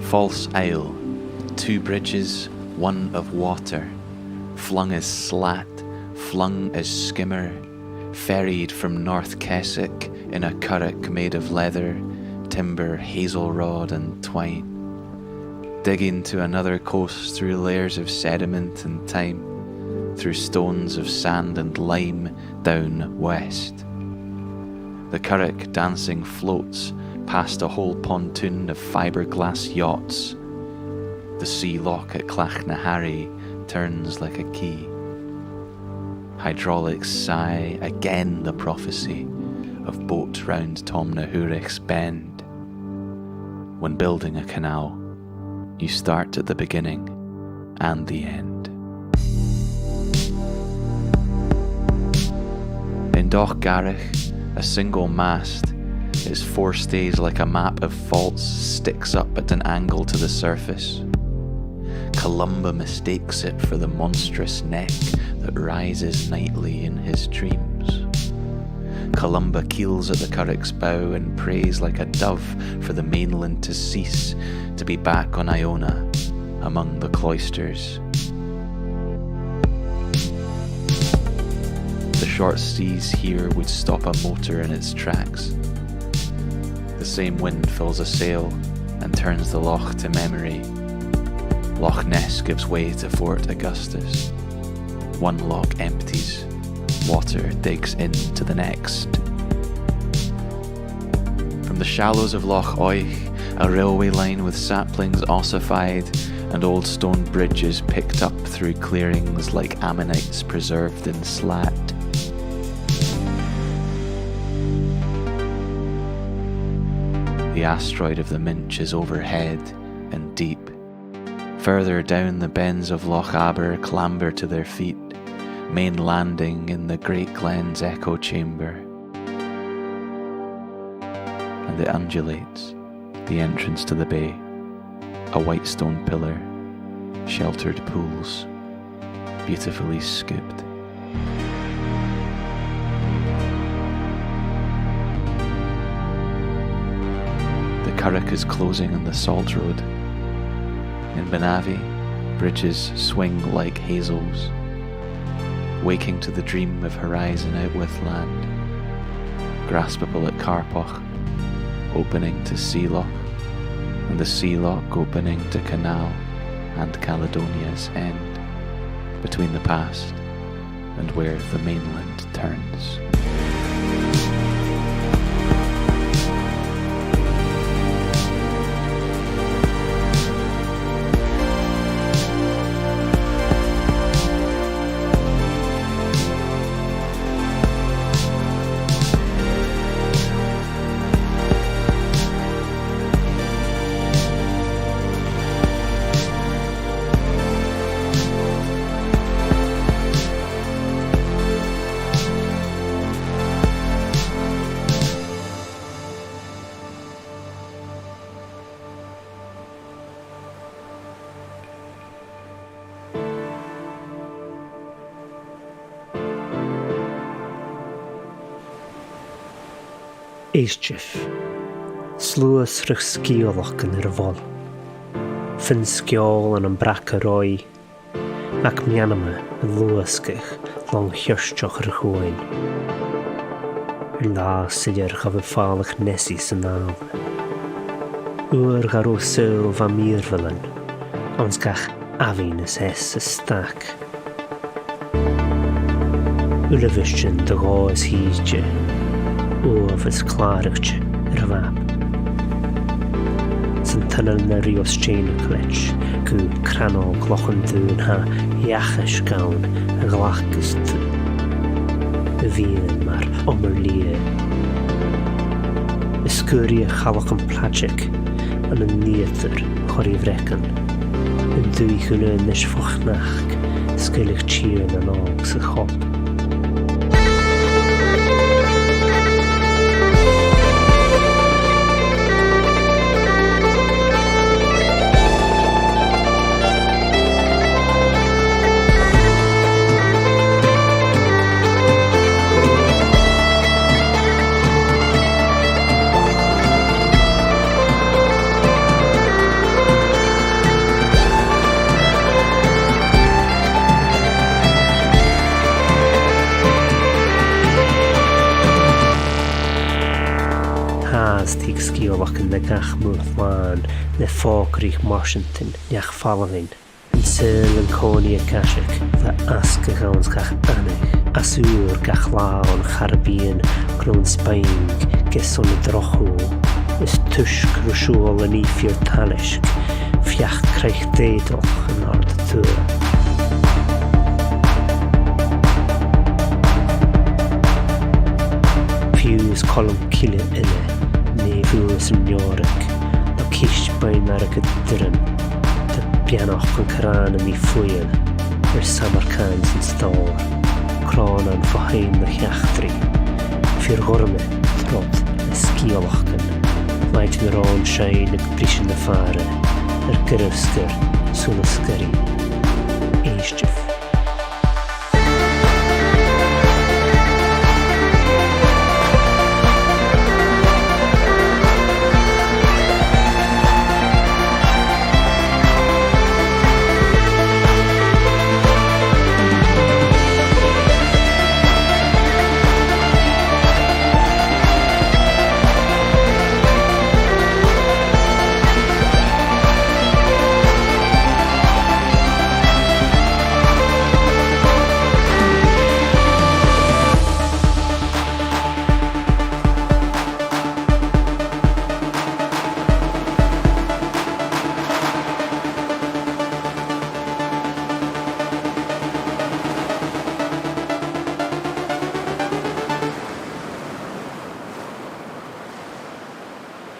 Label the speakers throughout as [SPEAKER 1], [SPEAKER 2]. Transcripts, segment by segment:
[SPEAKER 1] false isle, 2 bridges, one of water, flung as slat, flung as skimmer, ferried from North Keswick in a curragh made of leather, timber, hazel rod and twine, digging to another coast through layers of sediment and time, through stones of sand and lime down west. The curragh dancing floats past a whole pontoon of fiberglass yachts. The sea lock at Clachnahari turns like a key. Hydraulics sigh again the prophecy of boat round Tomnahurich's bend. When building a canal, you start at the beginning and the end. In Dochgarich, a single mast, its forestays like a map of faults, sticks up at an angle to the surface. Columba mistakes it for the monstrous neck that rises nightly in his dreams. Columba keels at the currach's bow and prays like a dove for the mainland to cease, to be back on Iona, among the cloisters. The short seas here would stop a motor in its tracks. The same wind fills a sail and turns the loch to memory. Loch Ness gives way to Fort Augustus. One loch empties, water digs into the next. From the shallows of Loch Oich, a railway line with saplings ossified and old stone bridges picked up through clearings like ammonites preserved in slat. The asteroid of the Minch is overhead and deep. Further down the bends of Loch Aber clamber to their feet, main landing in the Great Glen's echo chamber. And it undulates, the entrance to the bay, a white stone pillar, sheltered pools, beautifully scooped. The curragh is closing on the salt road. In Benavi, bridges swing like hazels, waking to the dream of horizon out with land, graspable at Carpoch, opening to Sealoch, and the Sealoch opening to Canal and Caledonia's end, between the past and where the mainland turns.
[SPEAKER 2] Éistif, slúas rich sciolach yn yr fol. Fin sciol yn braca roi, ac mianama yn lwasgych long hiorstioch yr chwyn. La sydd chaf y ffalach nesis yn am. Ŵr gar o syl fa mirfylan, ons gach afin ys es y stac. Ulefystion dy gos hydje, of ys clarach yr fab. Sy'n tynnal na rios chain y clech, gw cranol gloch yn dŵn ha iachas gawn y glachgus dŵ. Y fi'n mar omerlie. Ysgwri y chalach yn plagic, yn y niethyr chori frecan. Yn dwy chwle yn ysfwchnach, sgylech tîr yn og sy'n chop. sciolach yn na gach mwthwan na ffogrych Washington niach falafin. Yn syl yn coni y gasic dda asg y gawns gach anig. Asŵr gach lawn Caribbean grwn Spain geson y drochw. Ys tusk rwsiol yn ifio'r tanisg. Fiach creich deidolch yn ard y tŵr. Fws colwm cile yna, neu fws yn Niorig. No cis bain ar y gydryn. Dy bianoch yn cyran yn ei ffwyl. Yr Samarcans yn stôl. Cron yn ffohain na chiachtri. Fyr gorme, trod, y sgiolach yn. Maid yn yr o'n siain y bris yn y ffare. Yr gyrfsgyr, sŵn ysgyri. Eisgyff.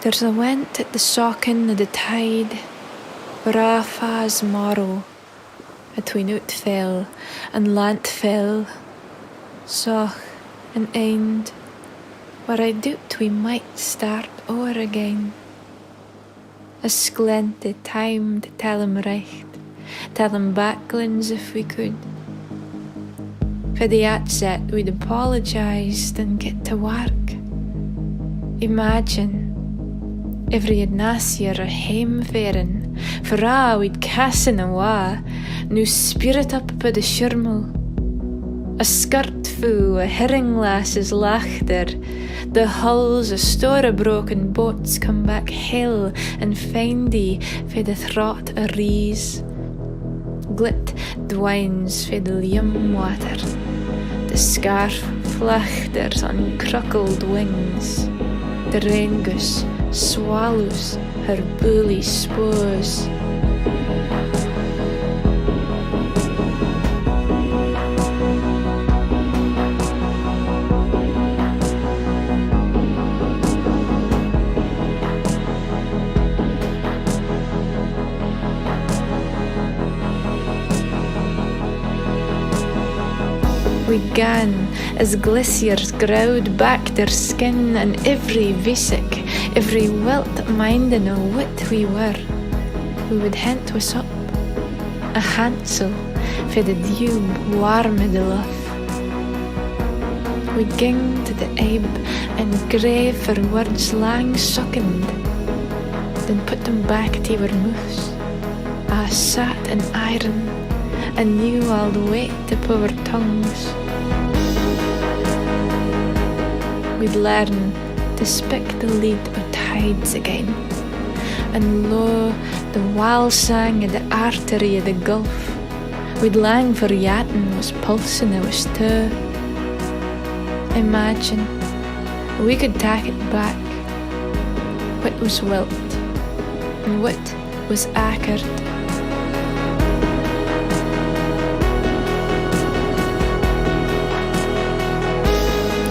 [SPEAKER 3] There's a went at the sockin of the tide, bra fas morrow, atween out fell and lant fell, soch and end, where I doubted we might start o'er again. A sglente time to tell him right, tell him backlins if we could. For the outset we'd apologised and get to work. Imagine every Ignacia or heimferen, for we'd cassin awa, new spirit up by the shirmel. A skirt foo, a herring lasses laughter, the hulls of store broken boats come back hill and findy for the throt a rees. Glit dwines for the liam water, the scarf flachters on cruckled wings, the rain goose swallows her bully spurs. We gan as glaciers growed back their skin, and every visic, every wilt minding o what we were, we would hint was up, a hansel for the dew warmed the luff. We'd ging to the ebb and grave for words lang suckened, then put them back to our mouths. I sat in iron and knew all the weight of our tongues. We'd learn to speak the lead of tides again, and lo, the wild sang of the artery of the gulf. We'd lang for yachting was pulsing our stir. Imagine we could take it back, what was wilt and what was acred.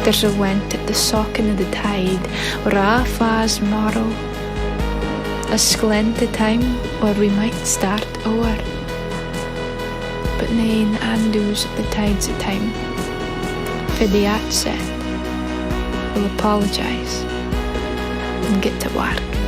[SPEAKER 3] There's a went at the sockin of the tide, or a fas morrow, a sglente time where we might start o'er. But nain andus at the tides of time, for the outset, we'll apologise and get to work.